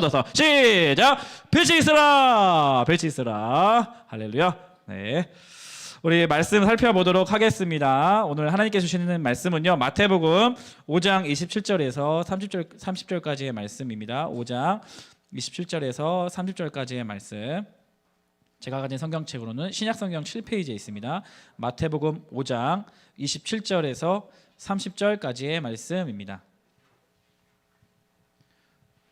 서 시작. 빛이 있으라. 빛이 있으라. 할렐루야. 네. 우리 말씀 살펴보도록 하겠습니다. 오늘 하나님께 주시는 말씀은요, 마태복음 5장 27절에서 30절까지의 말씀입니다. 5장 27절에서 30절까지의 말씀. 제가 가진 성경책으로는 신약성경 7페이지에 있습니다. 마태복음 5장 27절에서 30절까지의 말씀입니다.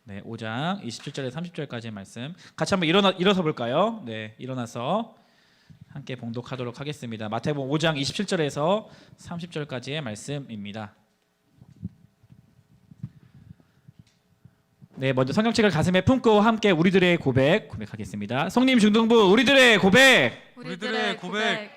네, 5장 27절에서 30절까지의 말씀. 같이 한번 일어서 볼까요? 네, 일어나서 함께 봉독하도록 하겠습니다. 마태복음 5장 27절에서 30절까지의 말씀입니다. 네, 먼저 성경책을 가슴에 품고 함께 우리들의 고백하겠습니다. 성님 중등부 우리들의 고백.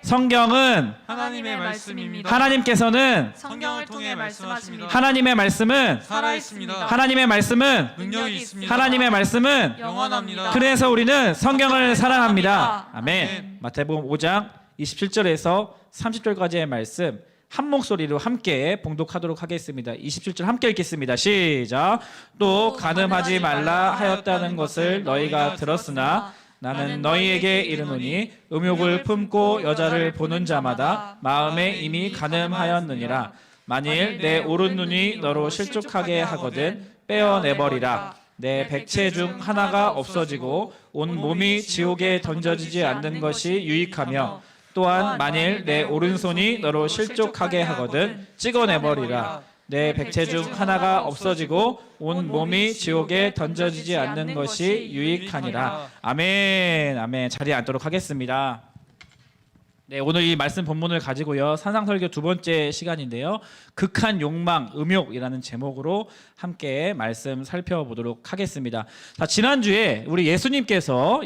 성경은 하나님의 말씀입니다. 하나님께서는 성경을 통해 말씀하십니다. 하나님의 말씀은 살아있습니다. 하나님의 말씀은 능력이 있습니다. 하나님의 말씀은 영원합니다. 그래서 우리는 성경을 사랑합니다. 아멘. 아멘. 마태복음 5장 27절에서 30절까지의 말씀 한 목소리로 함께 봉독하도록 하겠습니다. 27절 함께 읽겠습니다. 시작. 또 간음하지 말라 하였다는 것을 너희가 들었으나 나는 너희에게 이르노니 음욕을 품고 여자를 보는 자마다 마음에 이미 간음하였느니라. 만일 내 오른 눈이 너로 실족하게 하거든 빼어내버리라. 내 백체 중 하나가 없어지고 온 몸이 지옥에 던져지지 않는 것이 유익하며 또한 만일 내 오른손이 너로 실족하게 하거든 찍어내버리라. 내 백체 중 하나가 없어지고 온 몸이 지옥에 던져지지 않는 것이 유익하니라. 아멘. 아멘. 자리에 앉도록 하겠습니다. 네, 오늘 이 말씀 본문을 가지고요, 산상설교 두 번째 시간인데요, 극한 욕망, 음욕이라는 제목으로 함께 말씀 살펴보도록 하겠습니다. 자, 지난주에 우리 예수님께서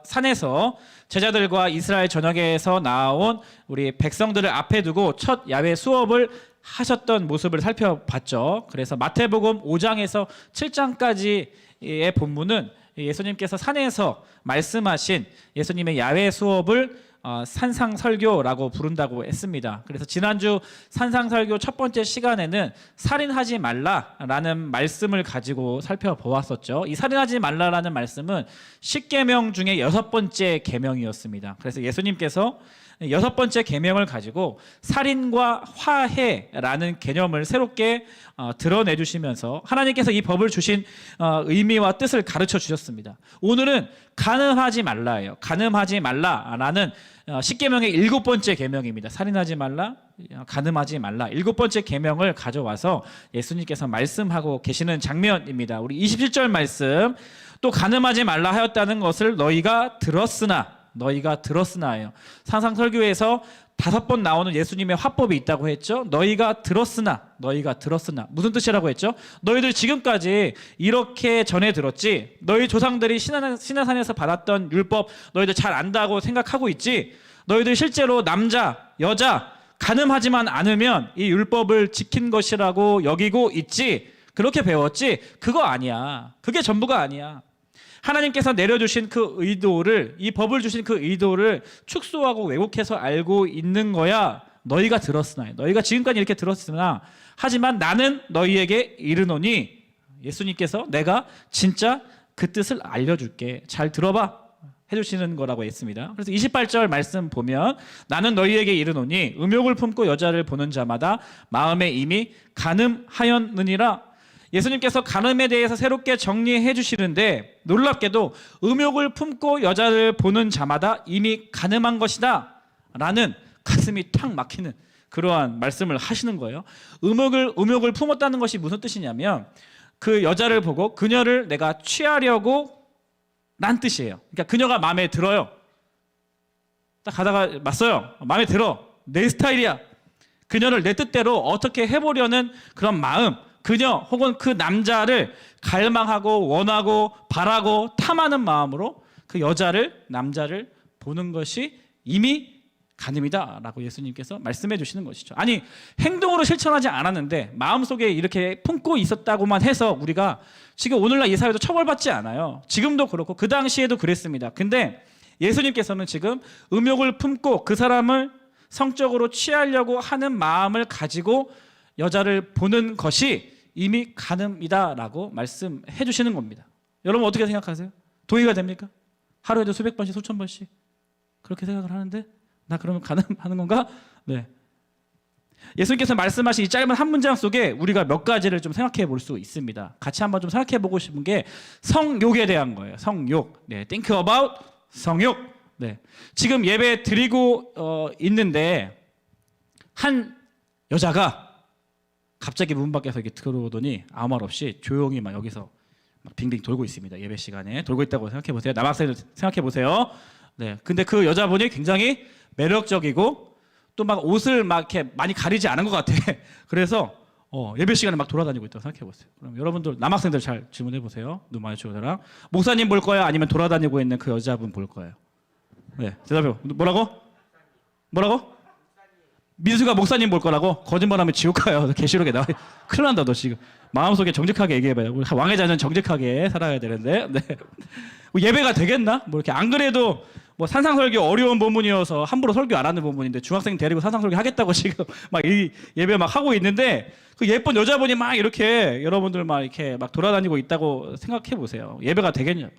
산에서 제자들과 이스라엘 전역에서 나온 우리 백성들을 앞에 두고 첫 야외 수업을 하셨던 모습을 살펴봤죠. 그래서 마태복음 5장에서 7장까지의 본문은 예수님께서 산에서 말씀하신 예수님의 야외 수업을 산상설교라고 부른다고 했습니다. 그래서 지난주 산상설교 첫 번째 시간에는 살인하지 말라라는 말씀을 가지고 살펴보았었죠. 이 살인하지 말라라는 말씀은 10계명 중에 6번째 계명이었습니다. 그래서 예수님께서 6번째 계명을 가지고 살인과 화해라는 개념을 새롭게 드러내주시면서 하나님께서 이 법을 주신 의미와 뜻을 가르쳐 주셨습니다. 오늘은 간음하지 말라예요. 간음하지 말라라는 10계명의 7번째 계명입니다. 살인하지 말라, 간음하지 말라, 7번째 계명을 가져와서 예수님께서 말씀하고 계시는 장면입니다. 우리 27절 말씀, 또 간음하지 말라 하였다는 것을 너희가 들었으나예요. 산상설교에서 5번 나오는 예수님의 화법이 있다고 했죠. 너희가 들었으나 무슨 뜻이라고 했죠? 너희들 지금까지 이렇게 전해 들었지. 너희 조상들이 시내산에서 받았던 율법 너희들 잘 안다고 생각하고 있지. 너희들 실제로 남자, 여자 간음하지만 않으면 이 율법을 지킨 것이라고 여기고 있지. 그렇게 배웠지. 그거 아니야. 그게 전부가 아니야. 하나님께서 내려주신 그 의도를, 이 법을 주신 그 의도를 축소하고 왜곡해서 알고 있는 거야. 너희가 지금까지 이렇게 들었으나 하지만 나는 너희에게 이르노니, 예수님께서 내가 진짜 그 뜻을 알려줄게. 잘 들어봐 해주시는 거라고 했습니다. 그래서 28절 말씀 보면 나는 너희에게 이르노니 음욕을 품고 여자를 보는 자마다 마음에 이미 간음하였느니라. 예수님께서 간음에 대해서 새롭게 정리해 주시는데 놀랍게도 음욕을 품고 여자를 보는 자마다 이미 간음한 것이다 라는 가슴이 탁 막히는 그러한 말씀을 하시는 거예요. 음욕을 품었다는 것이 무슨 뜻이냐면 그 여자를 보고 그녀를 내가 취하려고 난 뜻이에요. 그러니까 그녀가 마음에 들어요. 딱 가다가 맞어요. 마음에 들어. 내 스타일이야. 그녀를 내 뜻대로 어떻게 해보려는 그런 마음, 그녀 혹은 그 남자를 갈망하고 원하고 바라고 탐하는 마음으로 그 남자를 보는 것이 이미 간음이다라고 예수님께서 말씀해 주시는 것이죠. 아니, 행동으로 실천하지 않았는데 마음속에 이렇게 품고 있었다고만 해서 우리가 지금 오늘날 이 사회도 처벌받지 않아요. 지금도 그렇고 그 당시에도 그랬습니다. 근데 예수님께서는 지금 음욕을 품고 그 사람을 성적으로 취하려고 하는 마음을 가지고 여자를 보는 것이 이미 가늠이다라고 말씀해 주시는 겁니다. 여러분 어떻게 생각하세요? 동의가 됩니까? 하루에도 수백 번씩 수천 번씩 그렇게 생각을 하는데 나 그러면 가늠하는 건가? 네. 예수님께서 말씀하신 이 짧은 한 문장 속에 우리가 몇 가지를 좀 생각해 볼 수 있습니다. 같이 한번 좀 생각해 보고 싶은 게 성욕에 대한 거예요. 성욕. 네, think about 성욕. 네, 지금 예배 드리고 있는데 한 여자가 갑자기 문 밖에서 이렇게 들어오더니 아무 말 없이 조용히 막 여기서 막 빙빙 돌고 있습니다. 예배 시간에 돌고 있다고 생각해 보세요. 남학생들 생각해 보세요. 네, 근데 그 여자분이 굉장히 매력적이고 또 막 옷을 막 이렇게 많이 가리지 않은 것 같아. 그래서 예배 시간에 막 돌아다니고 있다고 생각해 보세요. 그럼 여러분들 남학생들 잘 질문해 보세요. 눈 마주치고 저랑 목사님 볼 거야, 아니면 돌아다니고 있는 그 여자분 볼 거예요? 네, 대답해. 뭐라고? 민수가 목사님 볼 거라고? 거짓말하면 지옥 가요. 계시록에 나와. 큰일 난다 너 지금. 마음속에 정직하게 얘기해봐요. 우리 왕의 자녀는 정직하게 살아야 되는데. 네. 뭐 예배가 되겠나? 뭐 이렇게 안 그래도 뭐 산상설교 어려운 본문이어서 함부로 설교 안 하는 본문인데 중학생 데리고 산상설교 하겠다고 지금 막 이 예배 막 하고 있는데 그 예쁜 여자분이 막 이렇게 여러분들 막 이렇게 막 돌아다니고 있다고 생각해 보세요. 예배가 되겠냐?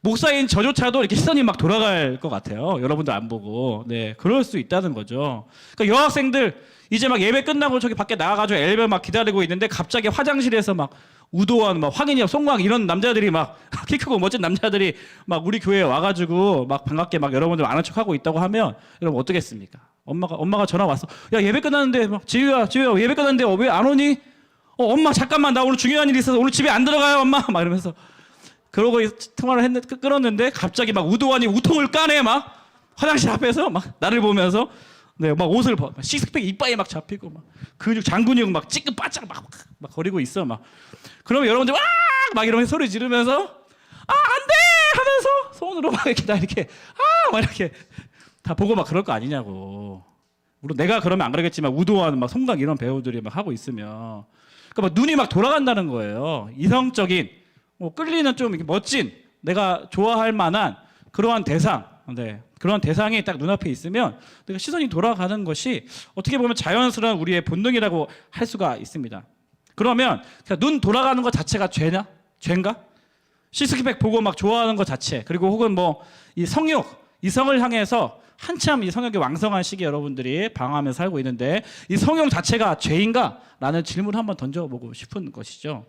목사인 저조차도 이렇게 시선이 막 돌아갈 것 같아요. 여러분들 안 보고. 네, 그럴 수 있다는 거죠. 그러니까 여학생들 이제 막 예배 끝나고 저기 밖에 나가가지고 엘베 막 기다리고 있는데 갑자기 화장실에서 막 우도원, 막 황인엽, 송광 이런 남자들이 막 키 크고 멋진 남자들이 막 우리 교회에 와가지고 막 반갑게 막 여러분들 아는 척하고 있다고 하면 여러분 어떻겠습니까? 엄마가 전화 왔어. 야 예배 끝났는데 막 지우야 예배 끝났는데 왜 안 오니? 엄마 잠깐만 나 오늘 중요한 일이 있어서 오늘 집에 안 들어가요 엄마 막 이러면서 그러고 통화를 끊었는데 갑자기 막 우도원이 우통을 까내 막 화장실 앞에서 막 나를 보면서 네, 막 옷을 막 식스팩 이빨에 막 잡히고 막 근육 장근육 막 찌끈바짝 막 거리고 있어 막. 그러면 여러분들 막 이러면서 소리 지르면서 안돼 하면서 손으로 막 이렇게 다 이렇게 막 이렇게 다 보고 막 그럴 거 아니냐고. 물론 내가 그러면 안 그러겠지만 우도원 막 송강 이런 배우들이 막 하고 있으면 그러니까 막 눈이 막 돌아간다는 거예요. 이성적인 뭐 끌리는 좀 이렇게 멋진 내가 좋아할 만한 그러한 대상. 네. 그런 대상이 딱 눈앞에 있으면 내가 시선이 돌아가는 것이 어떻게 보면 자연스러운 우리의 본능이라고 할 수가 있습니다. 그러면 그냥 눈 돌아가는 것 자체가 죄인가? 시스키백 보고 막 좋아하는 것 자체 그리고 혹은 뭐 이 성욕, 이성을 향해서 한참 이 성욕이 왕성한 시기에 여러분들이 방황하면서 살고 있는데 이 성욕 자체가 죄인가? 라는 질문을 한번 던져보고 싶은 것이죠.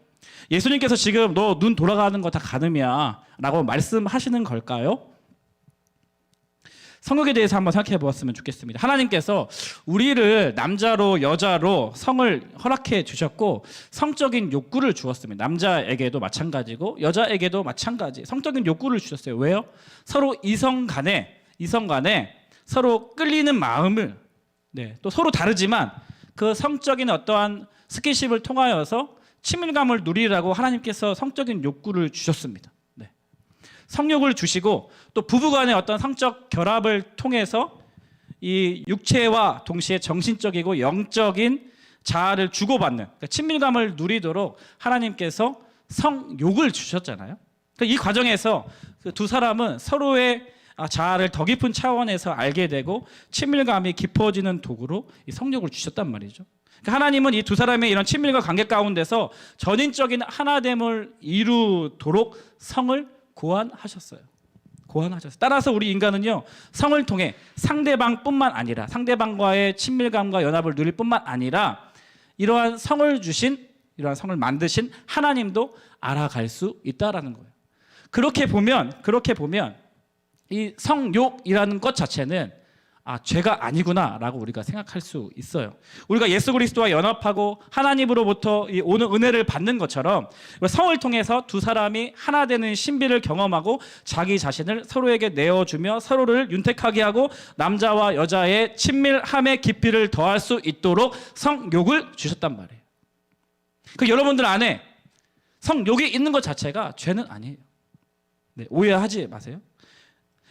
예수님께서 지금 너 눈 돌아가는 거 다 가늠이야 라고 말씀하시는 걸까요? 성욕에 대해서 한번 생각해 보았으면 좋겠습니다. 하나님께서 우리를 남자로 여자로 성을 허락해 주셨고 성적인 욕구를 주었습니다. 남자에게도 마찬가지고 여자에게도 마찬가지 성적인 욕구를 주셨어요. 왜요? 서로 이성 간에 서로 끌리는 마음을 또 서로 다르지만 그 성적인 어떠한 스킨십을 통하여서 친밀감을 누리라고 하나님께서 성적인 욕구를 주셨습니다. 성욕을 주시고 또 부부간의 어떤 성적 결합을 통해서 이 육체와 동시에 정신적이고 영적인 자아를 주고받는 그러니까 친밀감을 누리도록 하나님께서 성욕을 주셨잖아요. 그러니까 이 과정에서 그 두 사람은 서로의 자아를 더 깊은 차원에서 알게 되고 친밀감이 깊어지는 도구로 이 성욕을 주셨단 말이죠. 그러니까 하나님은 이 두 사람의 이런 친밀과 관계 가운데서 전인적인 하나됨을 이루도록 성을 고안하셨어요. 따라서 우리 인간은요 성을 통해 상대방뿐만 아니라 상대방과의 친밀감과 연합을 누릴 뿐만 아니라 이러한 성을 만드신 하나님도 알아갈 수 있다라는 거예요. 그렇게 보면 이 성욕이라는 것 자체는 죄가 아니구나라고 우리가 생각할 수 있어요. 우리가 예수 그리스도와 연합하고 하나님으로부터 오는 은혜를 받는 것처럼 성을 통해서 두 사람이 하나 되는 신비를 경험하고 자기 자신을 서로에게 내어주며 서로를 윤택하게 하고 남자와 여자의 친밀함의 깊이를 더할 수 있도록 성욕을 주셨단 말이에요. 여러분들 안에 성욕이 있는 것 자체가 죄는 아니에요. 오해하지 마세요.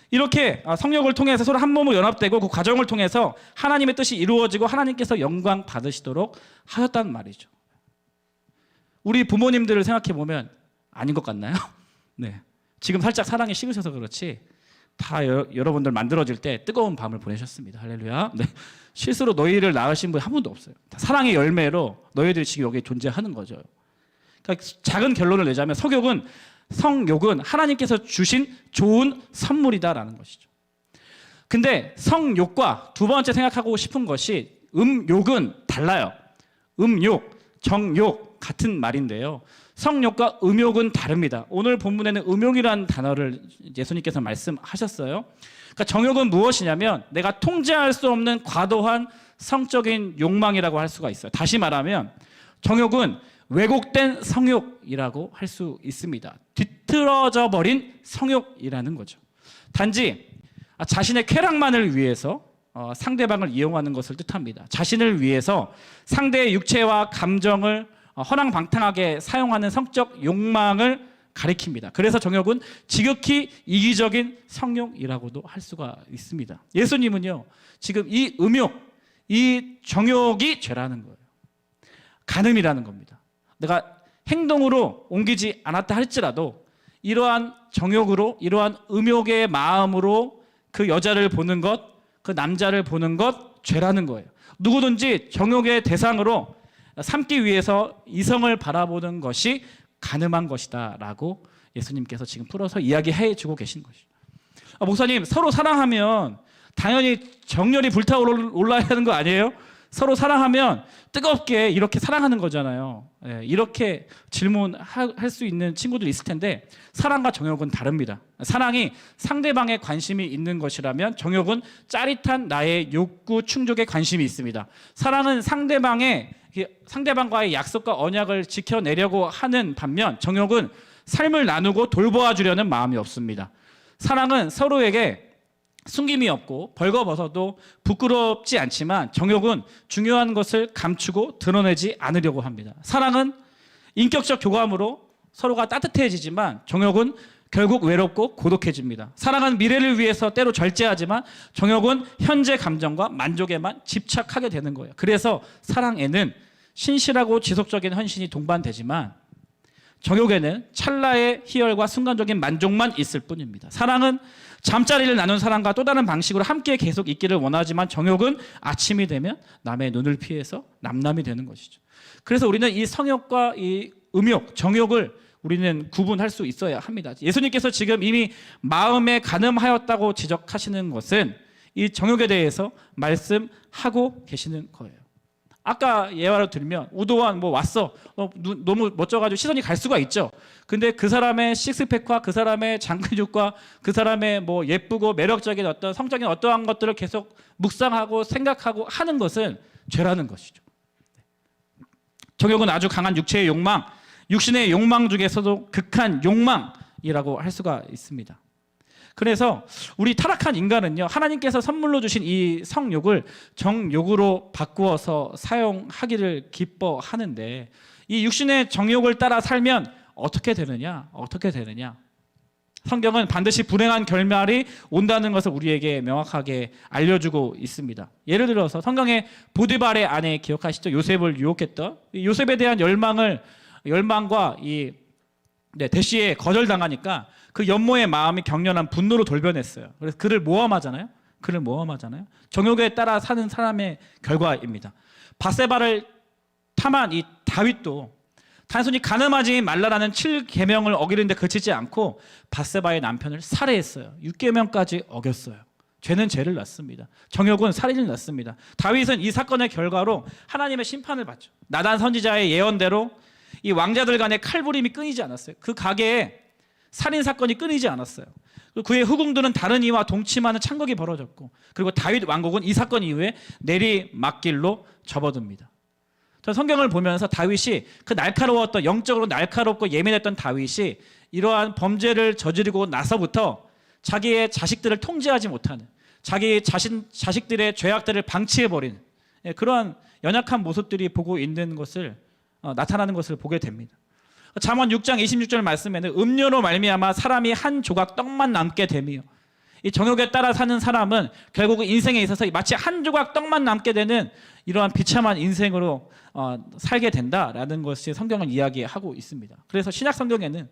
이렇게 성욕을 통해서 서로 한 몸으로 연합되고 그 과정을 통해서 하나님의 뜻이 이루어지고 하나님께서 영광 받으시도록 하셨단 말이죠. 우리 부모님들을 생각해 보면 아닌 것 같나요? 네. 지금 살짝 사랑이 식으셔서 그렇지 다 여러분들 만들어질 때 뜨거운 밤을 보내셨습니다. 할렐루야. 네. 실수로 너희를 낳으신 분 한 분도 없어요. 다 사랑의 열매로 너희들이 지금 여기 존재하는 거죠. 그러니까 작은 결론을 내자면 성욕은 하나님께서 주신 좋은 선물이다라는 것이죠. 근데 성욕과 두 번째 생각하고 싶은 것이 음욕은 달라요. 음욕, 정욕 같은 말인데요. 성욕과 음욕은 다릅니다. 오늘 본문에는 음욕이라는 단어를 예수님께서 말씀하셨어요. 그러니까 정욕은 무엇이냐면 내가 통제할 수 없는 과도한 성적인 욕망이라고 할 수가 있어요. 다시 말하면 정욕은 왜곡된 성욕이라고 할 수 있습니다. 뒤틀어져 버린 성욕이라는 거죠. 단지 자신의 쾌락만을 위해서 상대방을 이용하는 것을 뜻합니다. 자신을 위해서 상대의 육체와 감정을 허랑방탕하게 사용하는 성적 욕망을 가리킵니다. 그래서 정욕은 지극히 이기적인 성욕이라고도 할 수가 있습니다. 예수님은요, 지금 이 음욕, 이 정욕이 죄라는 거예요. 간음이라는 겁니다. 내가 행동으로 옮기지 않았다 할지라도 이러한 정욕으로, 이러한 음욕의 마음으로 그 여자를 보는 것, 그 남자를 보는 것, 죄라는 거예요. 누구든지 정욕의 대상으로 삼기 위해서 이성을 바라보는 것이 간음한 것이다 라고 예수님께서 지금 풀어서 이야기해 주고 계신 것이죠. 목사님, 서로 사랑하면 당연히 정열이 불타올라야 하는 거 아니에요? 서로 사랑하면 뜨겁게 이렇게 사랑하는 거잖아요. 이렇게 질문할 수 있는 친구들이 있을 텐데 사랑과 정욕은 다릅니다. 사랑이 상대방에 관심이 있는 것이라면 정욕은 짜릿한 나의 욕구 충족에 관심이 있습니다. 사랑은 상대방과의 약속과 언약을 지켜내려고 하는 반면 정욕은 삶을 나누고 돌보아주려는 마음이 없습니다. 사랑은 서로에게 숨김이 없고 벌거벗어도 부끄럽지 않지만 정욕은 중요한 것을 감추고 드러내지 않으려고 합니다. 사랑은 인격적 교감으로 서로가 따뜻해지지만 정욕은 결국 외롭고 고독해집니다. 사랑은 미래를 위해서 때로 절제하지만 정욕은 현재 감정과 만족에만 집착하게 되는 거예요. 그래서 사랑에는 신실하고 지속적인 헌신이 동반되지만 정욕에는 찰나의 희열과 순간적인 만족만 있을 뿐입니다. 사랑은 잠자리를 나눈 사람과 또 다른 방식으로 함께 계속 있기를 원하지만 정욕은 아침이 되면 남의 눈을 피해서 남남이 되는 것이죠. 그래서 우리는 이 성욕과 이 음욕, 정욕을 우리는 구분할 수 있어야 합니다. 예수님께서 지금 이미 마음에 간음하였다고 지적하시는 것은 이 정욕에 대해서 말씀하고 계시는 거예요. 아까 예화로 들면 우도환 왔어, 너무 멋져가지고 시선이 갈 수가 있죠. 근데 그 사람의 식스팩과 그 사람의 장근육과 그 사람의 예쁘고 매력적인 어떤 성적인 어떠한 것들을 계속 묵상하고 생각하고 하는 것은 죄라는 것이죠. 정욕은 아주 강한 육체의 욕망, 육신의 욕망 중에서도 극한 욕망이라고 할 수가 있습니다. 그래서 우리 타락한 인간은요, 하나님께서 선물로 주신 이 성욕을 정욕으로 바꾸어서 사용하기를 기뻐하는데 이 육신의 정욕을 따라 살면 어떻게 되느냐? 성경은 반드시 불행한 결말이 온다는 것을 우리에게 명확하게 알려주고 있습니다. 예를 들어서 성경의 보디발의 아내 기억하시죠? 요셉을 유혹했던 요셉에 대한 열망과 대시에 거절당하니까 그 연모의 마음이 격렬한 분노로 돌변했어요. 그래서 그를 모함하잖아요. 정욕에 따라 사는 사람의 결과입니다. 바세바를 탐한 이 다윗도 단순히 간음하지 말라라는 7계명을 어기는데 그치지 않고 바세바의 남편을 살해했어요. 6계명까지 어겼어요. 죄는 죄를 낳습니다. 정욕은 살인을 낳습니다. 다윗은 이 사건의 결과로 하나님의 심판을 받죠. 나단 선지자의 예언대로 이 왕자들 간의 칼부림이 끊이지 않았어요. 그 가게에 살인 사건이 끊이지 않았어요. 그의 후궁들은 다른 이와 동침하는 창극이 벌어졌고, 그리고 다윗 왕국은 이 사건 이후에 내리막길로 접어듭니다. 저 성경을 보면서 다윗이 그 날카로웠던, 영적으로 날카롭고 예민했던 다윗이 이러한 범죄를 저지르고 나서부터 자기의 자식들을 통제하지 못하는, 자기 자식들의 죄악들을 방치해버리는 그러한 연약한 모습들이 나타나는 것을 보게 됩니다. 잠언 6장 26절 말씀에는 음료로 말미암아 사람이 한 조각 떡만 남게 되며, 이 정욕에 따라 사는 사람은 결국 인생에 있어서 마치 한 조각 떡만 남게 되는 이러한 비참한 인생으로 살게 된다라는 것이 성경은 이야기하고 있습니다. 그래서 신약 성경에는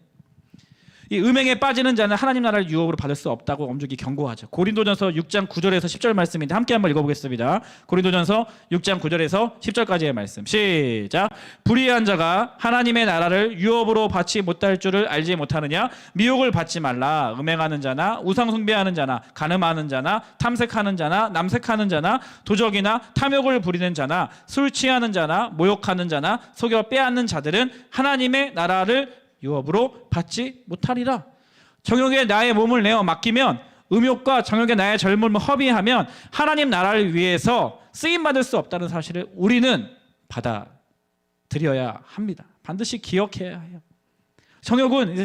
이 음행에 빠지는 자는 하나님 나라를 유업으로 받을 수 없다고 엄중히 경고하죠. 고린도전서 6장 9절에서 10절 말씀인데 함께 한번 읽어보겠습니다. 고린도전서 6장 9절에서 10절까지의 말씀. 시작. 불의한 자가 하나님의 나라를 유업으로 받지 못할 줄을 알지 못하느냐? 미혹을 받지 말라. 음행하는 자나 우상 숭배하는 자나 간음하는 자나 탐색하는 자나 남색하는 자나 도적이나 탐욕을 부리는 자나 술 취하는 자나 모욕하는 자나 속여 빼앗는 자들은 하나님의 나라를 유업으로 받지 못하리라. 정욕에 나의 몸을 내어 맡기면, 음욕과 정욕에 나의 젊음을 허비하면 하나님 나라를 위해서 쓰임 받을 수 없다는 사실을 우리는 받아들여야 합니다. 반드시 기억해야 해요. 정욕은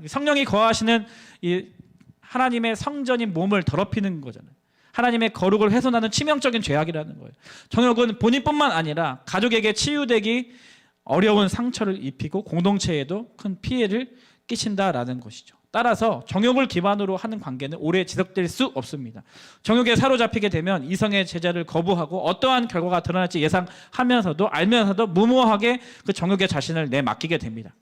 성령이 거하시는 이 하나님의 성전인 몸을 더럽히는 거잖아요. 하나님의 거룩을 훼손하는 치명적인 죄악이라는 거예요. 정욕은 본인뿐만 아니라 가족에게 치유되기 어려운 상처를 입히고 공동체에도 큰 피해를 끼친다라는 것이죠. 따라서 정욕을 기반으로 하는 관계는 오래 지속될 수 없습니다. 정욕에 사로잡히게 되면 이성의 제자를 거부하고 어떠한 결과가 드러날지 예상하면서도 알면서도 무모하게 그 정욕에 자신을 내맡기게 됩니다.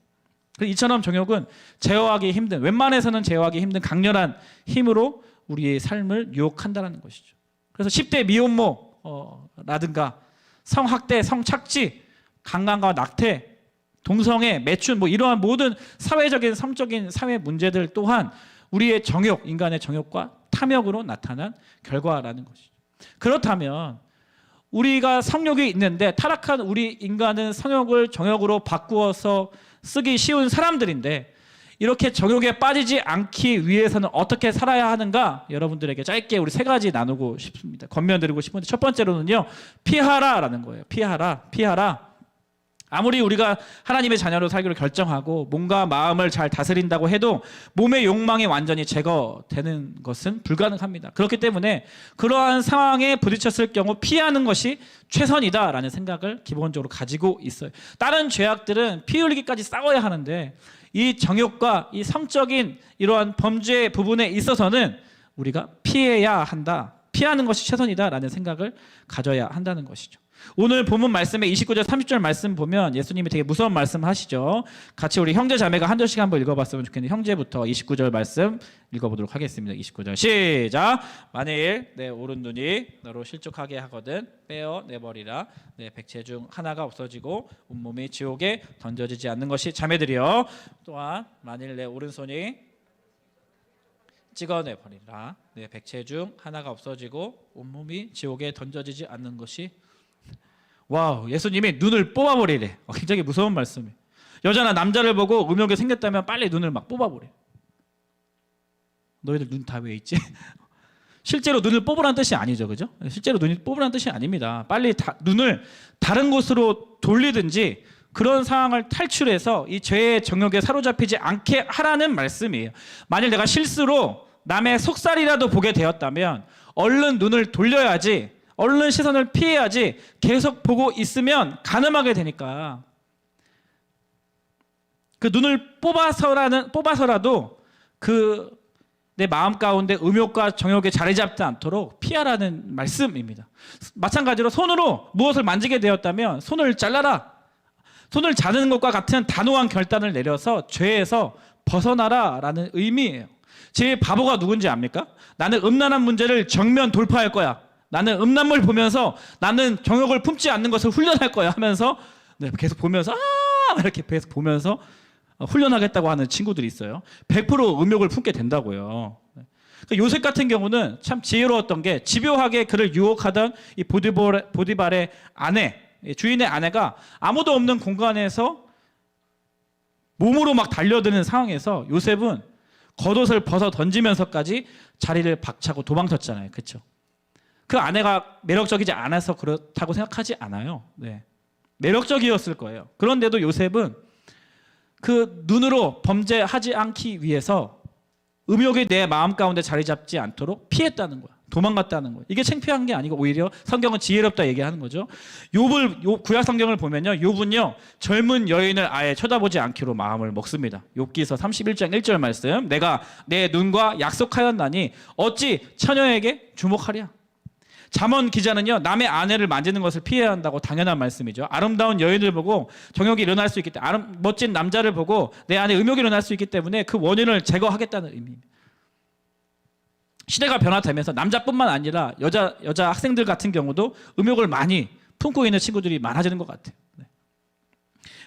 이처럼 정욕은 제어하기 힘든, 웬만해서는 제어하기 힘든 강렬한 힘으로 우리의 삶을 유혹한다는 것이죠. 그래서 10대 미혼모라든가 성학대, 성착취, 강간과 낙태, 동성애, 매춘 이러한 모든 사회적인 성적인 사회 문제들 또한 우리의 정욕, 인간의 정욕과 탐욕으로 나타난 결과라는 것이죠. 그렇다면 우리가 성욕이 있는데 타락한 우리 인간은 성욕을 정욕으로 바꾸어서 쓰기 쉬운 사람들인데 이렇게 정욕에 빠지지 않기 위해서는 어떻게 살아야 하는가? 여러분들에게 짧게 우리 세 가지 나누고 싶습니다. 권면드리고 싶은데 첫 번째로는요, 피하라라는 거예요. 피하라. 아무리 우리가 하나님의 자녀로 살기로 결정하고 몸과 마음을 잘 다스린다고 해도 몸의 욕망이 완전히 제거되는 것은 불가능합니다. 그렇기 때문에 그러한 상황에 부딪혔을 경우 피하는 것이 최선이다라는 생각을 기본적으로 가지고 있어요. 다른 죄악들은 피 흘리기까지 싸워야 하는데 이 정욕과 이 성적인 이러한 범죄 부분에 있어서는 우리가 피해야 한다. 피하는 것이 최선이다라는 생각을 가져야 한다는 것이죠. 오늘 본문 말씀에 29절 30절 말씀 보면 예수님이 되게 무서운 말씀 하시죠. 같이 우리 형제 자매가 한 절씩 한번 읽어봤으면 좋겠는데 형제부터 29절 말씀 읽어보도록 하겠습니다. 29절 시작. 만일 내 오른 눈이 너로 실족하게 하거든 빼어 내버리라. 내 백체 중 하나가 없어지고 온몸이 지옥에 던져지지 않는 것이 자매들이여. 또한 만일 내 오른손이 찍어내버리라. 내 백체 중 하나가 없어지고 온몸이 지옥에 던져지지 않는 것이. 와우, 예수님이 눈을 뽑아버리래. 굉장히 무서운 말씀이에요. 여자나 남자를 보고 음욕이 생겼다면 빨리 눈을 막 뽑아버려. 너희들 눈 다 왜 있지? 실제로 눈을 뽑으라는 뜻이 아니죠, 그죠? 실제로 눈을 뽑으라는 뜻이 아닙니다. 빨리 눈을 다른 곳으로 돌리든지 그런 상황을 탈출해서 이 죄의 정욕에 사로잡히지 않게 하라는 말씀이에요. 만일 내가 실수로 남의 속살이라도 보게 되었다면 얼른 눈을 돌려야지, 얼른 시선을 피해야지. 계속 보고 있으면 간음하게 되니까 그 눈을 뽑아서라도 그 내 마음 가운데 음욕과 정욕에 자리 잡지 않도록 피하라는 말씀입니다. 마찬가지로 손으로 무엇을 만지게 되었다면 손을 잘라라. 손을 자르는 것과 같은 단호한 결단을 내려서 죄에서 벗어나라라는 의미예요. 제일 바보가 누군지 압니까? 나는 음란한 문제를 정면 돌파할 거야. 나는 음란물 보면서 나는 정욕을 품지 않는 것을 훈련할 거야 하면서 계속 보면서 이렇게 계속 보면서 훈련하겠다고 하는 친구들이 있어요. 100% 음욕을 품게 된다고요. 그러니까 요셉 같은 경우는 참 지혜로웠던 게 집요하게 그를 유혹하던 이 보디발의 아내, 주인의 아내가 아무도 없는 공간에서 몸으로 막 달려드는 상황에서 요셉은 겉옷을 벗어 던지면서까지 자리를 박차고 도망쳤잖아요. 그렇죠? 그 아내가 매력적이지 않아서 그렇다고 생각하지 않아요. 네. 매력적이었을 거예요. 그런데도 요셉은 그 눈으로 범죄하지 않기 위해서 음욕이 내 마음 가운데 자리 잡지 않도록 피했다는 거야. 도망갔다는 거야. 이게 창피한 게 아니고 오히려 성경은 지혜롭다 얘기하는 거죠. 구약 성경을 보면요, 욥은요 젊은 여인을 아예 쳐다보지 않기로 마음을 먹습니다. 욥기서 31장 1절 말씀. 내가 내 눈과 약속하였나니 어찌 처녀에게 주목하랴. 잠언 기자는요, 남의 아내를 만지는 것을 피해야 한다고 당연한 말씀이죠. 아름다운 여인을 보고 정욕이 일어날 수 있기 때문에, 멋진 남자를 보고 내 안에 음욕이 일어날 수 있기 때문에 그 원인을 제거하겠다는 의미입니다. 시대가 변화되면서 남자뿐만 아니라 여자 학생들 같은 경우도 음욕을 많이 품고 있는 친구들이 많아지는 것 같아요. 네.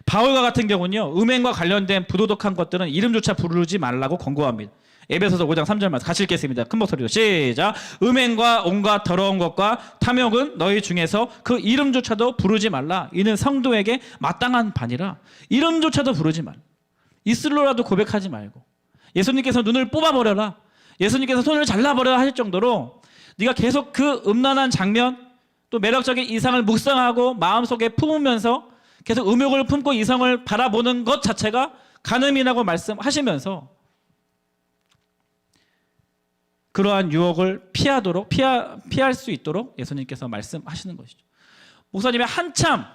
바울과 같은 경우는요, 음행과 관련된 부도덕한 것들은 이름조차 부르지 말라고 권고합니다. 에베소서 5장 3절 말씀 같이 읽겠습니다. 큰 목소리로 시작. 음행과 온갖 더러운 것과 탐욕은 너희 중에서 그 이름조차도 부르지 말라. 이는 성도에게 마땅한 반이라. 이름조차도 부르지 말라. 입술로라도 고백하지 말고. 예수님께서 눈을 뽑아버려라. 예수님께서 손을 잘라버려라 하실 정도로 네가 계속 그 음란한 장면 또 매력적인 이상을 묵상하고 마음속에 품으면서 계속 음욕을 품고 이성을 바라보는 것 자체가 간음이라고 말씀하시면서 그러한 유혹을 피할 수 있도록 예수님께서 말씀하시는 것이죠. 목사님이 한참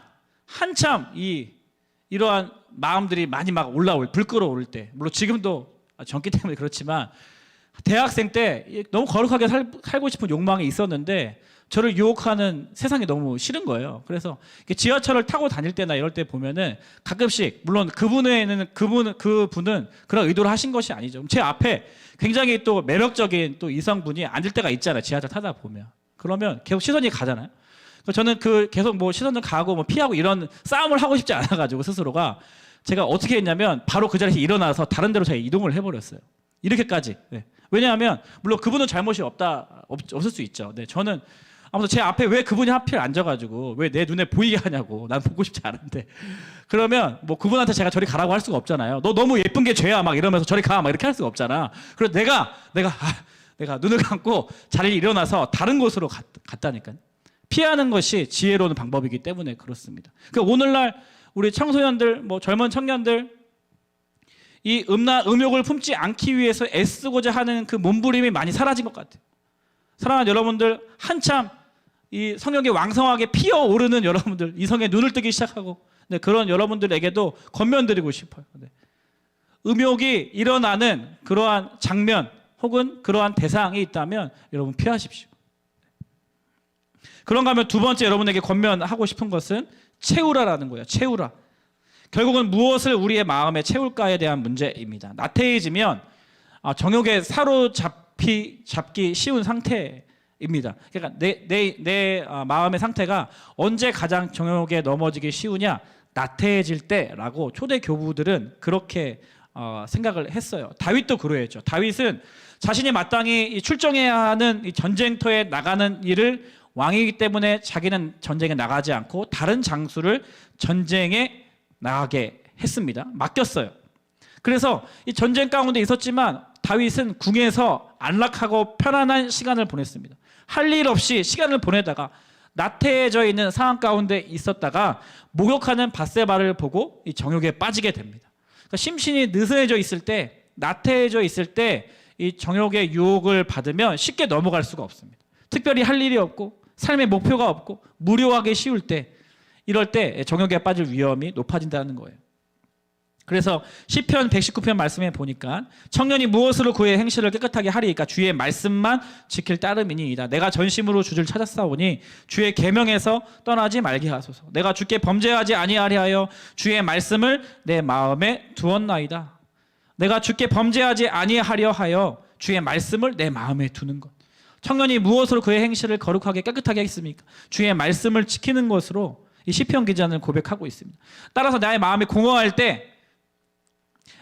이러한 마음들이 많이 막 불 끓어오를 때, 물론 지금도 젊기 때문에 그렇지만 대학생 때 너무 거룩하게 살고 싶은 욕망이 있었는데 저를 유혹하는 세상이 너무 싫은 거예요. 그래서 지하철을 타고 다닐 때나 이럴 때 보면은 가끔씩, 물론 그분은 그런 의도를 하신 것이 아니죠. 제 앞에 굉장히 또 매력적인 또 이성분이 앉을 때가 있잖아요. 지하철 타다 보면. 그러면 계속 시선이 가잖아요. 그래서 저는 계속 뭐 시선을 가고 뭐 피하고 이런 싸움을 하고 싶지 않아가지고 스스로가 제가 어떻게 했냐면 바로 그 자리에서 일어나서 다른 데로 제가 이동을 해버렸어요. 이렇게까지. 네. 왜냐하면 물론 그분은 잘못이 없을 수 있죠. 네. 저는 아무튼 제 앞에 왜 그분이 하필 앉아가지고 왜 내 눈에 보이게 하냐고. 난 보고 싶지 않은데. 그러면 뭐 그분한테 제가 저리 가라고 할 수가 없잖아요. 너 너무 예쁜 게 죄야 막 이러면서 저리 가 막 이렇게 할 수가 없잖아. 그래서 내가 눈을 감고 자리에 일어나서 다른 곳으로 갔다니까요. 피하는 것이 지혜로운 방법이기 때문에 그렇습니다. 그러니까 오늘날 우리 청소년들, 뭐 젊은 청년들 이 음욕을 품지 않기 위해서 애쓰고자 하는 그 몸부림이 많이 사라진 것 같아요. 사랑하는 여러분들, 한참 이 성령이 왕성하게 피어오르는 여러분들, 이성의 눈을 뜨기 시작하고, 네, 그런 여러분들에게도 권면드리고 싶어요. 네. 음욕이 일어나는 그러한 장면 혹은 그러한 대상이 있다면 여러분 피하십시오. 그런가 하면 두 번째 여러분에게 권면하고 싶은 것은 채우라라는 거예요. 채우라. 결국은 무엇을 우리의 마음에 채울까에 대한 문제입니다. 나태해지면 정욕에 사로잡기 쉬운 상태입니다. 그러니까 내 마음의 상태가 언제 가장 정욕에 넘어지기 쉬우냐? 나태해질 때라고 초대 교부들은 그렇게 생각을 했어요. 다윗도 그러했죠. 다윗은 자신이 마땅히 출정해야 하는 이 전쟁터에 나가는 일을 왕이기 때문에 자기는 전쟁에 나가지 않고 다른 장수를 전쟁에 나가게 했습니다. 맡겼어요. 그래서 이 전쟁 가운데 있었지만 다윗은 궁에서 안락하고 편안한 시간을 보냈습니다. 할 일 없이 시간을 보내다가 나태해져 있는 상황 가운데 있었다가 목욕하는 밧세바를 보고 이 정욕에 빠지게 됩니다. 그러니까 심신이 느슨해져 있을 때, 나태해져 있을 때 이 정욕의 유혹을 받으면 쉽게 넘어갈 수가 없습니다. 특별히 할 일이 없고 삶의 목표가 없고 무료하게 쉬울 때, 이럴 때 정욕에 빠질 위험이 높아진다는 거예요. 그래서 시편 119편 말씀에 보니까 청년이 무엇으로 그의 행실을 깨끗하게 하리이까 주의 말씀만 지킬 따름이니이다. 내가 전심으로 주를 찾았사오니 주의 계명에서 떠나지 말게 하소서. 내가 주께 범죄하지 아니하리하여 주의 말씀을 내 마음에 두었나이다. 내가 주께 범죄하지 아니하려 하여 주의 말씀을 내 마음에 두는 것. 청년이 무엇으로 그의 행실을 거룩하게 깨끗하게 하겠습니까? 주의 말씀을 지키는 것으로 이 시편 기자는 고백하고 있습니다. 따라서 나의 마음이 공허할 때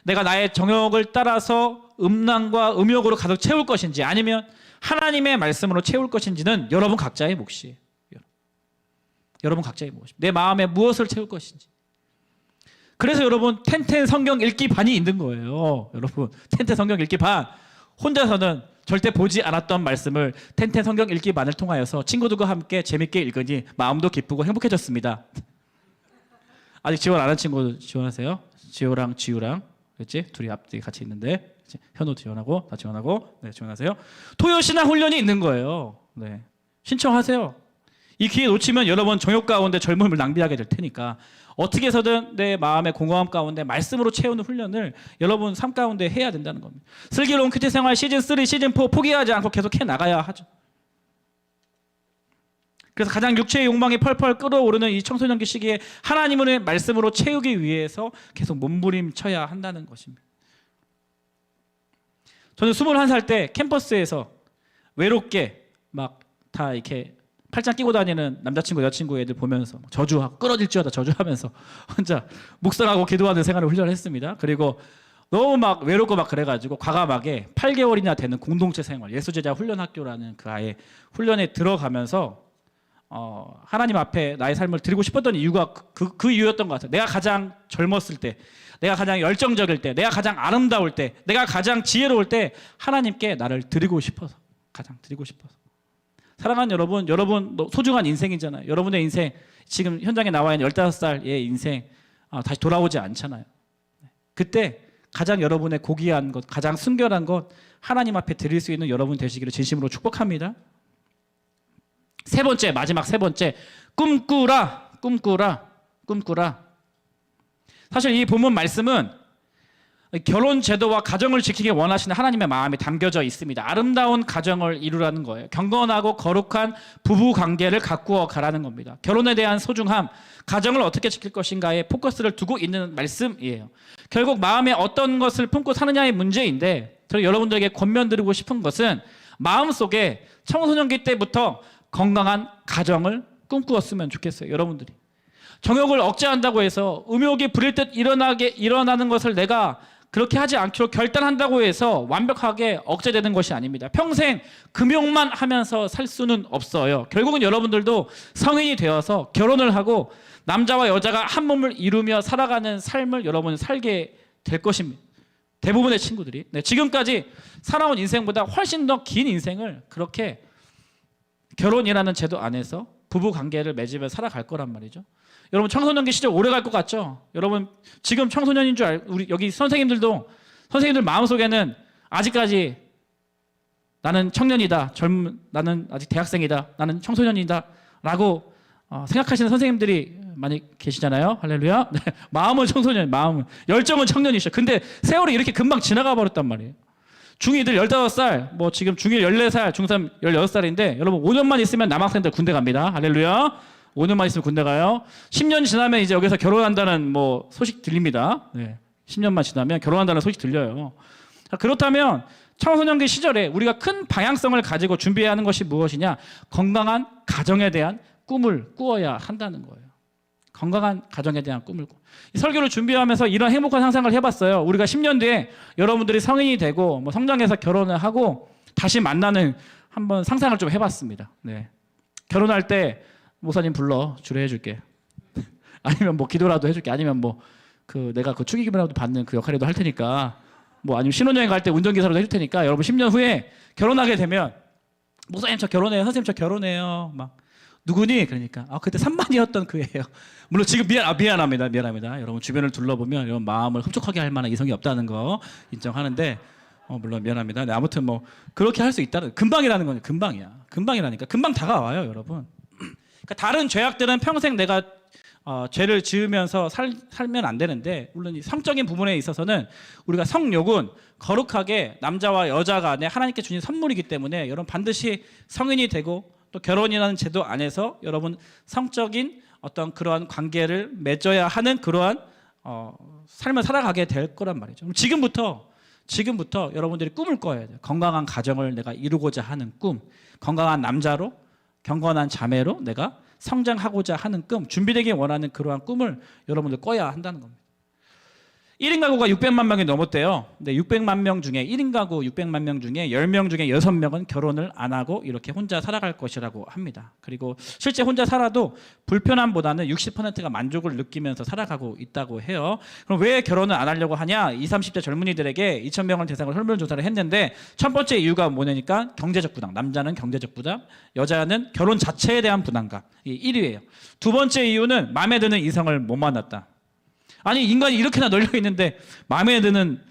내가 나의 정욕을 따라서 음란과 음욕으로 가득 채울 것인지 아니면 하나님의 말씀으로 채울 것인지는 여러분 각자의 몫이에요. 여러분 각자의 몫입니다. 내 마음에 무엇을 채울 것인지. 그래서 여러분 텐텐 성경 읽기 반이 있는 거예요. 여러분 텐텐 성경 읽기 반. 혼자서는 절대 보지 않았던 말씀을 텐텐 성경 읽기 반을 통하여서 친구들과 함께 재밌게 읽으니 마음도 기쁘고 행복해졌습니다. 아직 지원 안 한 친구 지원하세요? 지호랑 지우랑 그렇지? 둘이 앞뒤 같이 있는데 현우 지원하고 나 지원하고 네 지원하세요. 토요신앙 훈련이 있는 거예요. 네 신청하세요. 이 기회 놓치면 여러분 정욕 가운데 젊음을 낭비하게 될 테니까 어떻게 해서든 내 마음의 공허함 가운데 말씀으로 채우는 훈련을 여러분 삶 가운데 해야 된다는 겁니다. 슬기로운 큐티 생활 시즌 3, 시즌 4 포기하지 않고 계속 해 나가야 하죠. 그래서 가장 육체의 욕망이 펄펄 끓어오르는 이 청소년기 시기에 하나님의 말씀으로 채우기 위해서 계속 몸부림쳐야 한다는 것입니다. 저는 21살 때 캠퍼스에서 외롭게 막 다 이렇게 팔짱 끼고 다니는 남자친구 여자친구 애들 보면서 저주하고 끌어질지어다 저주하면서 혼자 묵상하고 기도하는 생활을 훈련했습니다. 그리고 너무 막 외롭고 막 그래가지고 과감하게 8개월이나 되는 공동체 생활 예수제자 훈련학교라는 그 아예 훈련에 들어가면서 하나님 앞에 나의 삶을 드리고 싶었던 이유가 그 이유였던 것 같아요. 내가 가장 젊었을 때, 내가 가장 열정적일 때, 내가 가장 아름다울 때, 내가 가장 지혜로울 때 하나님께 나를 드리고 싶어서, 가장 드리고 싶어서. 사랑하는 여러분 소중한 인생이잖아요. 여러분의 인생, 지금 현장에 나와 있는 15살의 인생 다시 돌아오지 않잖아요. 그때 가장 여러분의 고귀한 것, 가장 순결한 것 하나님 앞에 드릴 수 있는 여러분 되시기를 진심으로 축복합니다. 세 번째, 마지막 세 번째, 꿈꾸라. 사실 이 본문 말씀은 결혼 제도와 가정을 지키기 원하시는 하나님의 마음이 담겨져 있습니다. 아름다운 가정을 이루라는 거예요. 경건하고 거룩한 부부 관계를 가꾸어 가라는 겁니다. 결혼에 대한 소중함, 가정을 어떻게 지킬 것인가에 포커스를 두고 있는 말씀이에요. 결국 마음에 어떤 것을 품고 사느냐의 문제인데, 저는 여러분들에게 권면드리고 싶은 것은 마음속에 청소년기 때부터 건강한 가정을 꿈꾸었으면 좋겠어요. 여러분들이 정욕을 억제한다고 해서 음욕이 부릴 듯 일어나는 것을 내가 그렇게 하지 않기로 결단한다고 해서 완벽하게 억제되는 것이 아닙니다. 평생 금욕만 하면서 살 수는 없어요. 결국은 여러분들도 성인이 되어서 결혼을 하고 남자와 여자가 한 몸을 이루며 살아가는 삶을 여러분은 살게 될 것입니다. 대부분의 친구들이 지금까지 살아온 인생보다 훨씬 더 긴 인생을 그렇게 결혼이라는 제도 안에서 부부 관계를 맺으며 살아갈 거란 말이죠. 여러분 청소년기 시절 오래 갈 것 같죠? 여러분 지금 청소년인 줄 우리 여기 선생님들 마음속에는 아직까지 나는 청년이다, 나는 아직 대학생이다, 나는 청소년이다 라고 생각하시는 선생님들이 많이 계시잖아요. 할렐루야. 네. 마음은 청소년, 마음은 열정은 청년이셔. 근데 세월이 이렇게 금방 지나가 버렸단 말이에요. 중2들 15살, 뭐 지금 중1 14살, 중3 16살인데 여러분 5년만 있으면 남학생들 군대 갑니다. 할렐루야. 5년만 있으면 군대 가요. 10년 지나면 이제 여기서 결혼한다는 뭐 소식 들립니다. 네. 10년만 지나면 결혼한다는 소식 들려요. 그렇다면 청소년기 시절에 우리가 큰 방향성을 가지고 준비해야 하는 것이 무엇이냐? 건강한 가정에 대한 꿈을 꾸어야 한다는 거예요. 건강한 가정에 대한 꿈을 이 설교를 준비하면서 이런 행복한 상상을 해봤어요. 우리가 10년 뒤에 여러분들이 성인이 되고 뭐 성장해서 결혼을 하고 다시 만나는 한번 상상을 좀 해봤습니다. 네. 결혼할 때 목사님 불러 주례해 줄게. 아니면 뭐 기도라도 해줄게. 아니면 뭐 내가 그 축의금이라도 받는 그 역할이라도 할 테니까 뭐 아니면 신혼여행 갈 때 운전기사라도 해줄 테니까 여러분 10년 후에 결혼하게 되면 목사님 저 결혼해요. 선생님 저 결혼해요. 막 누구니? 그러니까 그때 3만이었던 그예요. 물론 지금 미안합니다. 여러분 주변을 둘러보면 이런 마음을 흡족하게 할 만한 이성이 없다는 거 인정하는데 물론 미안합니다. 네, 아무튼 뭐 그렇게 할 수 있다는 금방이라는 건 금방이라니까 금방 다가와요, 여러분. 그러니까 다른 죄악들은 평생 내가 죄를 지으면서 살면 안 되는데 물론 이 성적인 부분에 있어서는 우리가 성욕은 거룩하게 남자와 여자 간에 하나님께 주신 선물이기 때문에 여러분 반드시 성인이 되고 또 결혼이라는 제도 안에서 여러분 성적인 어떤 그러한 관계를 맺어야 하는 그러한 삶을 살아가게 될 거란 말이죠. 지금부터 여러분들이 꿈을 꿔야 돼요. 건강한 가정을 내가 이루고자 하는 꿈, 건강한 남자로 경건한 자매로 내가 성장하고자 하는 꿈, 준비되기 원하는 그러한 꿈을 여러분들 꿔야 한다는 겁니다. 1인 가구가 600만 명이 넘었대요. 근데 600만 명 중에 1인 가구 600만 명 중에 10명 중에 6명은 결혼을 안 하고 이렇게 혼자 살아갈 것이라고 합니다. 그리고 실제 혼자 살아도 불편함보다는 60%가 만족을 느끼면서 살아가고 있다고 해요. 그럼 왜 결혼을 안 하려고 하냐? 20, 30대 젊은이들에게 2,000명을 대상으로 설문조사를 했는데 첫 번째 이유가 뭐냐니까 경제적 부담. 남자는 경제적 부담, 여자는 결혼 자체에 대한 부담감. 이 1위예요. 두 번째 이유는 마음에 드는 이성을 못 만났다. 아니 인간이 이렇게나 널려 있는데 마음에 드는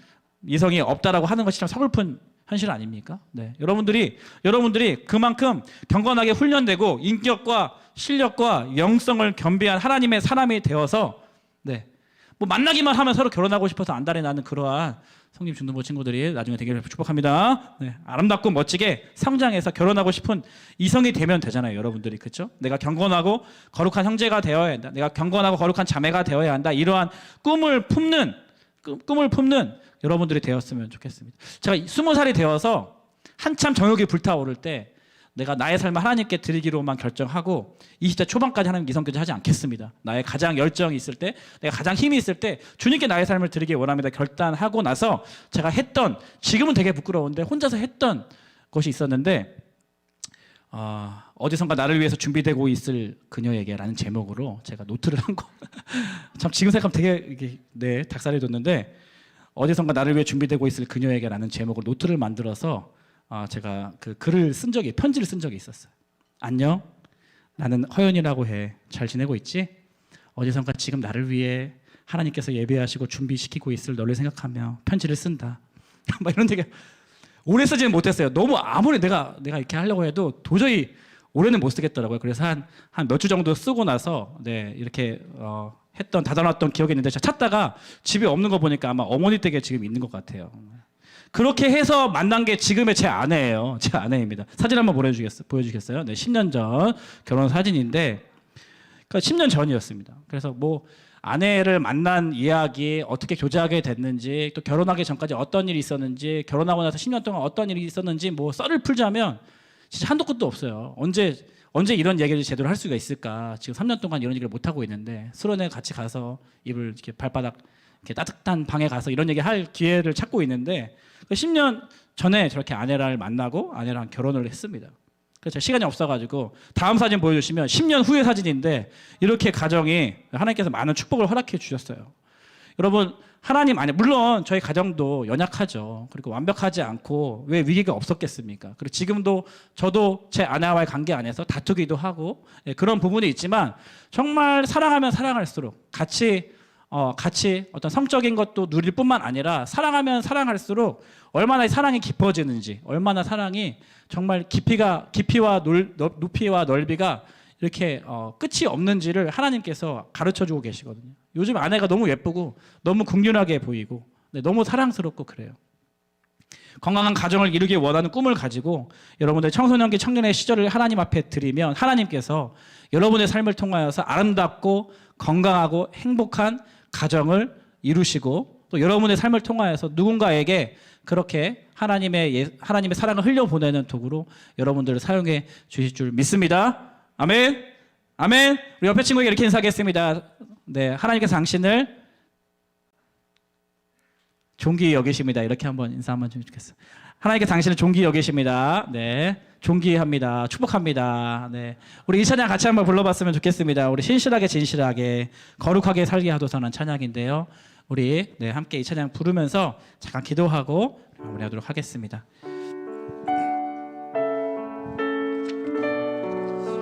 이성이 없다라고 하는 것이 참 서글픈 현실 아닙니까? 네, 여러분들이 그만큼 경건하게 훈련되고 인격과 실력과 영성을 겸비한 하나님의 사람이 되어서 뭐 만나기만 하면 서로 결혼하고 싶어서 안달이 나는 그러한 성림 중등부 친구들이 나중에 되기를 축복합니다. 네, 아름답고 멋지게 성장해서 결혼하고 싶은 이성이 되면 되잖아요, 여러분들이. 그렇죠? 내가 경건하고 거룩한 형제가 되어야 한다. 내가 경건하고 거룩한 자매가 되어야 한다. 이러한 꿈을 품는 여러분들이 되었으면 좋겠습니다. 제가 20살이 되어서 한참 정욕이 불타오를 때 내가 나의 삶을 하나님께 드리기로만 결정하고 20대 초반까지 하나님 이성교제 하지 않겠습니다. 나의 가장 열정이 있을 때, 내가 가장 힘이 있을 때 주님께 나의 삶을 드리기 원합니다. 결단하고 나서 제가 했던, 지금은 되게 부끄러운데 혼자서 했던 것이 있었는데, 어디선가 나를 위해서 준비되고 있을 그녀에게라는 제목으로 제가 노트를 한 거. 참 지금 생각하면 되게 이게 닭살이 돋는데, 어디선가 나를 위해 준비되고 있을 그녀에게라는 제목으로 노트를 만들어서 제가 그 글을 쓴 적이, 편지를 쓴 적이 있었어요. 안녕, 나는 허연이라고 해. 잘 지내고 있지? 어디선가 지금 나를 위해 하나님께서 예배하시고 준비시키고 있을 너를 생각하며 편지를 쓴다. 막 이런 되게 오래 쓰지는 못했어요. 너무 아무리 내가 이렇게 하려고 해도 도저히 오래는 못 쓰겠더라고요. 그래서 한 몇 주 정도 쓰고 나서 이렇게 했던, 다다놨던 기억이 있는데 제가 찾다가 집에 없는 거 보니까 아마 어머니 댁에 지금 있는 것 같아요. 그렇게 해서 만난 게 지금의 제 아내예요. 제 아내입니다. 사진 한번 보여주겠어요? 네, 10년 전 결혼 사진인데, 그러니까 10년 전이었습니다. 그래서 뭐 아내를 만난 이야기, 어떻게 교제하게 됐는지, 또 결혼하기 전까지 어떤 일이 있었는지, 결혼하고 나서 10년 동안 어떤 일이 있었는지 뭐 썰을 풀자면 진짜 한도 끝도 없어요. 언제 이런 얘기를 제대로 할 수가 있을까? 지금 3년 동안 이런 얘기를 못 하고 있는데 수련회 같이 가서 입을 이렇게 발바닥 이렇게 따뜻한 방에 가서 이런 얘기 할 기회를 찾고 있는데, 10년 전에 저렇게 아내를 만나고 아내랑 결혼을 했습니다. 그래서 시간이 없어가지고 다음 사진 보여주시면 10년 후의 사진인데 이렇게 가정이 하나님께서 많은 축복을 허락해 주셨어요. 여러분, 하나님 안에, 물론 저희 가정도 연약하죠. 그리고 완벽하지 않고 왜 위기가 없었겠습니까? 그리고 지금도 저도 제 아내와의 관계 안에서 다투기도 하고 그런 부분이 있지만, 정말 사랑하면 사랑할수록 같이 어떤 성적인 것도 누릴 뿐만 아니라 사랑하면 사랑할수록 얼마나 이 사랑이 깊어지는지, 얼마나 사랑이 정말 깊이와 높이와 넓이가 이렇게 끝이 없는지를 하나님께서 가르쳐주고 계시거든요. 요즘 아내가 너무 예쁘고 너무 긍휼하게 보이고 너무 사랑스럽고 그래요. 건강한 가정을 이루기 원하는 꿈을 가지고 여러분들 청소년기 청년의 시절을 하나님 앞에 드리면 하나님께서 여러분의 삶을 통하여서 아름답고 건강하고 행복한 가정을 이루시고, 또 여러분의 삶을 통하여서 누군가에게 그렇게 하나님의 사랑을 흘려보내는 도구로 여러분들을 사용해 주실 줄 믿습니다. 아멘. 아멘. 우리 옆에 친구에게 이렇게 인사하겠습니다. 네, 하나님께서 당신을 존귀히 여기십니다. 이렇게 한번 인사 한번 좀 좋겠어요. 하나님께서 당신을 존귀히 여기십니다. 네, 존귀합니다. 축복합니다. 네, 우리 이 찬양 같이 한번 불러봤으면 좋겠습니다. 우리 신실하게 진실하게 거룩하게 살게 하도서는 찬양인데요. 우리 함께 이 찬양 부르면서 잠깐 기도하고 마무리하도록 하겠습니다.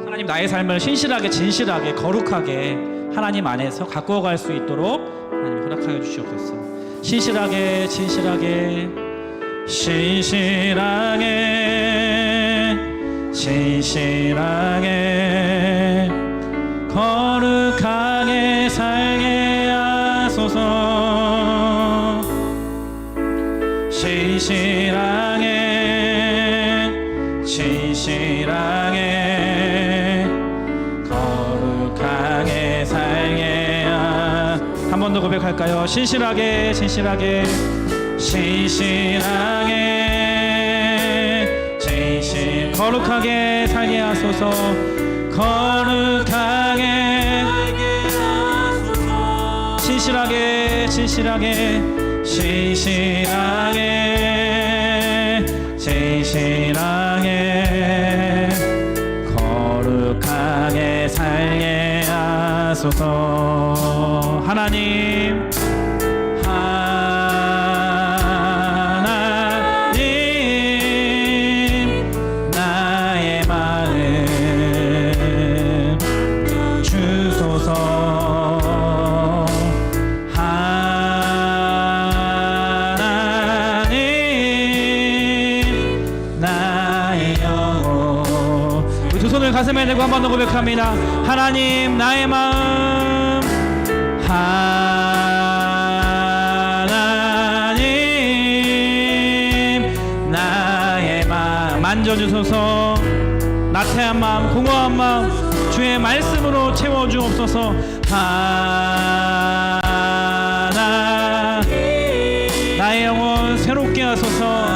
하나님, 나의 삶을 신실하게 진실하게 거룩하게 하나님 안에서 가꾸어 갈 수 있도록 하나님 허락하여 주시옵소서. 신실하게 진실하게 진실하게 거룩하게 살게 하소서. 진실하게 거룩하게 살게 한 번 더 고백할까요? 신실하게 거룩하게 살게 하소서. 거룩하게 진실하게 거룩하게 살게 하소서. 하나님 나의 마음 주소서. 하나님 나의 영혼. 우리 두 손을 가슴에 대고 한 번 더 고백합니다. 하나님 나의 마음 나의 마음 만져주소서. 나태한 마음, 공허한 마음 주의 말씀으로 채워주옵소서. 하나 나의 영혼 새롭게 하소서.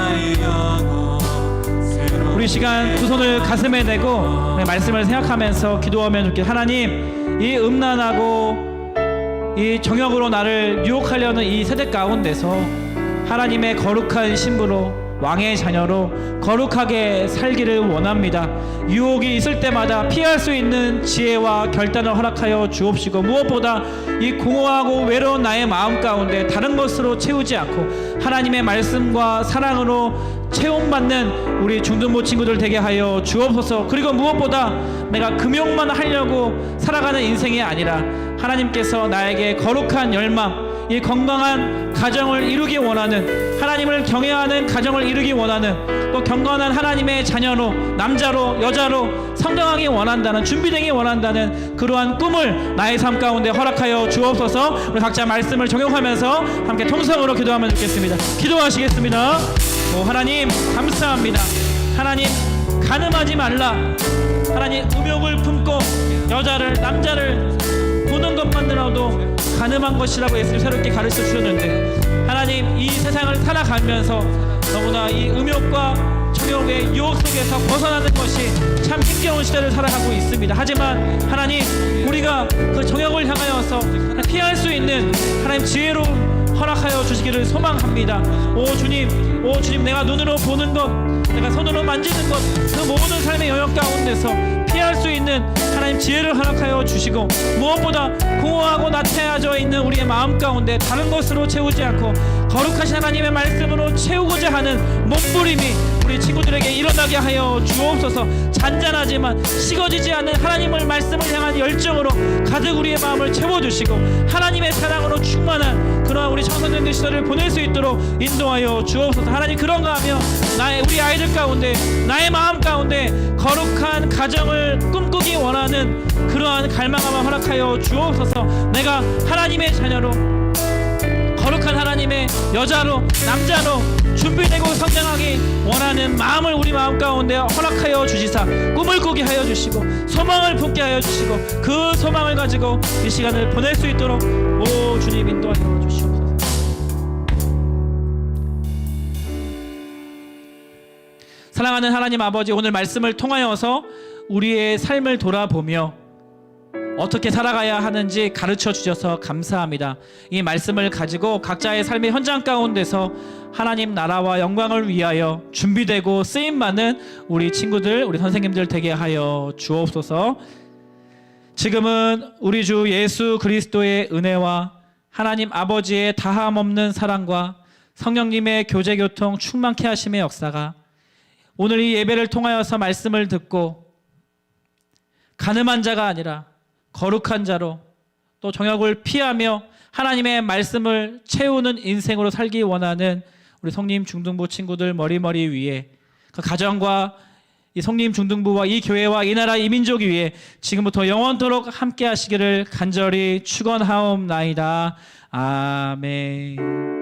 우리 시간 두 손을 가슴에 대고 말씀을 생각하면서 기도하면 좋겠습니다. 하나님, 이 음란하고 이 정욕으로 나를 유혹하려는 이 세대 가운데서 하나님의 거룩한 신부로 왕의 자녀로 거룩하게 살기를 원합니다. 유혹이 있을 때마다 피할 수 있는 지혜와 결단을 허락하여 주옵시고, 무엇보다 이 공허하고 외로운 나의 마음 가운데 다른 것으로 채우지 않고 하나님의 말씀과 사랑으로 채움받는 우리 중등부 친구들 되게 하여 주옵소서. 그리고 무엇보다 내가 금욕만 하려고 살아가는 인생이 아니라 하나님께서 나에게 거룩한 열망, 이 건강한 가정을 이루기 원하는, 하나님을 경외하는 가정을 이루기 원하는, 또 경건한 하나님의 자녀로, 남자로 여자로 성장하기 원한다는, 준비되기 원한다는 그러한 꿈을 나의 삶 가운데 허락하여 주옵소서. 우리 각자 말씀을 적용하면서 함께 통성으로 기도하면 좋겠습니다. 기도하시겠습니다. 오 하나님 감사합니다. 하나님 간음하지 말라. 하나님 음욕을 품고 여자를 남자를 보는 것만으로도 가늠한 것이라고 예수님 새롭게 가르쳐 주셨는데, 하나님 이 세상을 살아가면서 너무나 이 음욕과 정욕의 유혹 속에서 벗어나는 것이 참 힘겨운 시대를 살아가고 있습니다. 하지만 하나님, 우리가 그 정욕을 향하여서 피할 수 있는 하나님 지혜로 허락하여 주시기를 소망합니다. 오 주님, 내가 눈으로 보는 것, 내가 손으로 만지는 것, 그 모든 삶의 영역 가운데서 피할 수 있는 하나님 지혜를 허락하여 주시고, 무엇보다 공허하고 나태해져 있는 우리의 마음 가운데 다른 것으로 채우지 않고 거룩하신 하나님의 말씀으로 채우고자 하는 몸부림이 우리 친구들에게 일어나게 하여 주옵소서. 잔잔하지만 식어지지 않는 하나님의 말씀을 향한 열정으로 가득 우리의 마음을 채워주시고, 하나님의 사랑으로 충만한 그러한 우리 청소년들 시절을 보낼 수 있도록 인도하여 주옵소서. 하나님, 그런가 하며 우리 아이들 가운데, 나의 마음 가운데 거룩한 가정을 꿈꾸기 원하는 그러한 갈망함을 허락하여 주옵소서. 내가 하나님의 자녀로, 거룩한 하나님의 여자로 남자로 준비되고 성장하기 원하는 마음을 우리 마음 가운데 허락하여 주시사 꿈을 꾸게 하여 주시고 소망을 품게 하여 주시고, 그 소망을 가지고 이 시간을 보낼 수 있도록 오 주님 인도하여 주시옵소서. 사랑하는 하나님 아버지, 오늘 말씀을 통하여서 우리의 삶을 돌아보며 어떻게 살아가야 하는지 가르쳐 주셔서 감사합니다. 이 말씀을 가지고 각자의 삶의 현장 가운데서 하나님 나라와 영광을 위하여 준비되고 쓰임받는 우리 친구들, 우리 선생님들 되게 하여 주옵소서. 지금은 우리 주 예수 그리스도의 은혜와 하나님 아버지의 다함없는 사랑과 성령님의 교제교통 충만케 하심의 역사가 오늘 이 예배를 통하여서 말씀을 듣고 가늠한 자가 아니라 거룩한 자로, 또 정욕을 피하며 하나님의 말씀을 채우는 인생으로 살기 원하는 우리 성림 중등부 친구들 머리머리 위에, 그 가정과 이 성림 중등부와 이 교회와 이 나라 이 민족 위에 지금부터 영원토록 함께 하시기를 간절히 축원하옵나이다. 아멘.